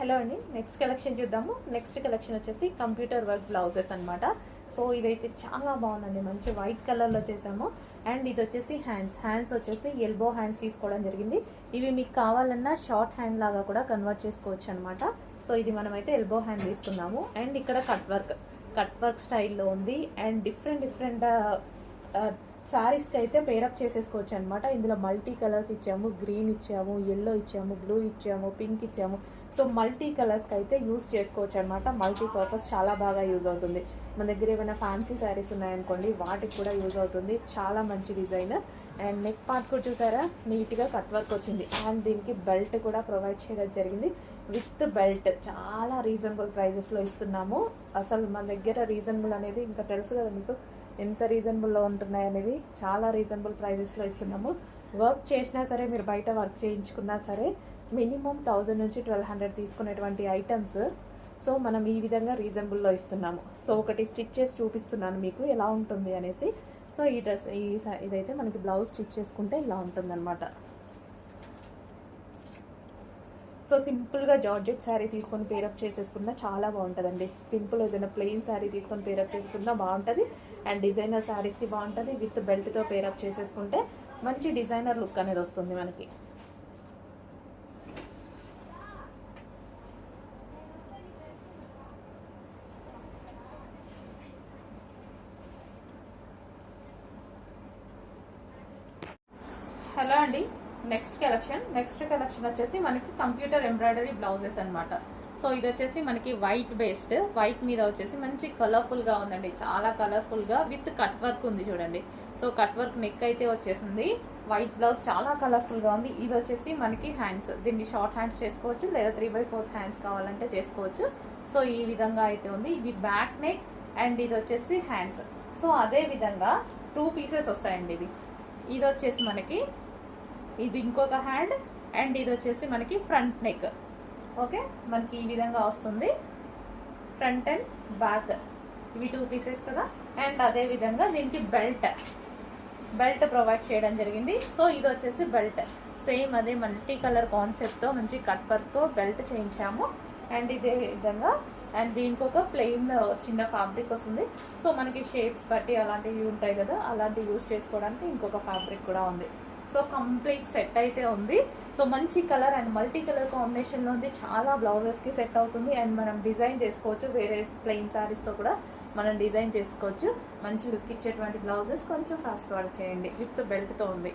Hello అండి, next collection చూద్దాము. Next collection వచ్చేసి కంప్యూటర్ వర్క్ బ్లౌజెస్ అనమాట. సో ఇదైతే చాలా బాగుందండి, మంచి వైట్ కలర్లో చేసాము. అండ్ ఇది వచ్చేసి హ్యాండ్స్ వచ్చేసి ఎల్బో హ్యాండ్స్ తీసుకోవడం జరిగింది. ఇవి మీకు కావాలన్నా షార్ట్ హ్యాండ్ లాగా కూడా కన్వర్ట్ చేసుకోవచ్చు అనమాట. సో ఇది మనమైతే ఎల్బో హ్యాండ్ తీసుకున్నాము. అండ్ ఇక్కడ కట్ వర్క్ స్టైల్లో ఉంది. అండ్ డిఫరెంట్ శారీస్కి అయితే పేరప్ చేసేసుకోవచ్చు అనమాట. ఇందులో మల్టీ కలర్స్ ఇచ్చాము, గ్రీన్ ఇచ్చాము, ఎల్లో ఇచ్చాము, బ్లూ ఇచ్చాము, పింక్ ఇచ్చాము. సో మల్టీ కలర్స్కి అయితే యూస్ చేసుకోవచ్చు అనమాట. మల్టీ పర్పస్ చాలా బాగా యూజ్ అవుతుంది. మన దగ్గర ఏమైనా ఫ్యాన్సీ శారీస్ ఉన్నాయనుకోండి, వాటికి కూడా యూజ్ అవుతుంది. చాలా మంచి డిజైన్. అండ్ నెక్ పార్ట్ కూడా చూసారా, నీట్గా కట్ వర్క్ వచ్చింది. అండ్ దీనికి బెల్ట్ కూడా ప్రొవైడ్ చేయడం జరిగింది. విత్ బెల్ట్ చాలా రీజనబుల్ ప్రైజెస్లో ఇస్తున్నాము. అసలు మన దగ్గర రీజనబుల్ అనేది ఇంకా తెలుసు కదా మీకు, ఎంత రీజనబుల్లో ఉంటున్నాయి అనేది. చాలా రీజనబుల్ ప్రైజెస్లో ఇస్తున్నాము. వర్క్ చేసినా సరే, మీరు బయట వర్క్ చేయించుకున్నా సరే, మినిమం 1000 నుంచి 1200 తీసుకునేటువంటి ఐటమ్స్ సో మనం ఈ విధంగా రీజనబుల్లో ఇస్తున్నాము. సో ఒకటి స్టిచ్ చేసి చూపిస్తున్నాను మీకు ఎలా ఉంటుంది అనేసి. సో ఈ డ్రెస్ ఇదైతే మనకి బ్లౌజ్ స్టిచ్ చేసుకుంటే ఇలా ఉంటుందన్నమాట. సో సింపుల్గా జార్జెట్ శారీ తీసుకొని పేరప్ చేసేసుకున్నా చాలా బాగుంటుందండి. సింపుల్ ఏదైనా ప్లెయిన్ శారీ తీసుకొని పేరప్ చేసుకున్నా బాగుంటుంది. అండ్ డిజైనర్ శారీస్కి బాగుంటుంది. విత్ బెల్ట్తో పేరప్ చేసేసుకుంటే మంచి డిజైనర్ లుక్ అనేది వస్తుంది మనకి. హలో అండి, నెక్స్ట్ కలెక్షన్ వచ్చేసి మనకి కంప్యూటర్ ఎంబ్రాయిడరీ బ్లౌజెస్ అనమాట. సో ఇది వచ్చేసి మనకి వైట్ బేస్డ్, వైట్ మీద వచ్చేసి మంచి కలర్ఫుల్గా ఉందండి. చాలా కలర్ఫుల్గా విత్ కట్ వర్క్ ఉంది చూడండి. సో కట్ వర్క్ నెక్ అయితే వచ్చేసింది. వైట్ బ్లౌజ్ చాలా కలర్ఫుల్గా ఉంది. ఇది వచ్చేసి మనకి హ్యాండ్స్, దీన్ని షార్ట్ హ్యాండ్స్ చేసుకోవచ్చు, లేదా 3/4 హ్యాండ్స్ కావాలంటే చేసుకోవచ్చు. సో ఈ విధంగా అయితే ఉంది. ఇది బ్యాక్ నెక్ అండ్ ఇది వచ్చేసి హ్యాండ్స్. సో అదే విధంగా 2 పీసెస్ వస్తాయండి. ఇది వచ్చేసి మనకి ఇది ఇంకొక హ్యాండ్ అండ్ ఇది వచ్చేసి మనకి ఫ్రంట్ నెక్. ఓకే, మనకి ఈ విధంగా వస్తుంది ఫ్రంట్ అండ్ బ్యాక్. ఇవి 2 పీసెస్ కదా. అండ్ అదే విధంగా దీనికి బెల్ట్ ప్రొవైడ్ చేయడం జరిగింది. సో ఇది వచ్చేసి బెల్ట్ సేమ్ అదే మల్టీ కలర్ కాన్సెప్ట్తో మంచి కట్ వర్క్తో బెల్ట్ చేయించాము. అండ్ ఇదే విధంగా అండ్ దీనికి ఒక ప్లెయిన్ చిన్న ఫ్యాబ్రిక్ వస్తుంది. సో మనకి షేప్స్ బట్టి అలాంటివి ఉంటాయి కదా, అలాంటివి యూజ్ చేసుకోవడానికి ఇంకొక ఫ్యాబ్రిక్ కూడా ఉంది. సో కంప్లీట్ సెట్ అయితే ఉంది. సో మంచి కలర్ అండ్ మల్టీ కలర్ కాంబినేషన్లో ఉంది. చాలా బ్లౌజెస్కి సెట్ అవుతుంది. అండ్ మనం డిజైన్ చేసుకోవచ్చు, వేరే ప్లెయిన్ శారీస్తో కూడా మనం డిజైన్ చేసుకోవచ్చు. మంచి లుక్ ఇచ్చేటువంటి బ్లౌజెస్ కొంచెం ఫాస్ట్ ఆర్డర్ చేయండి. విత్ బెల్ట్తో ఉంది.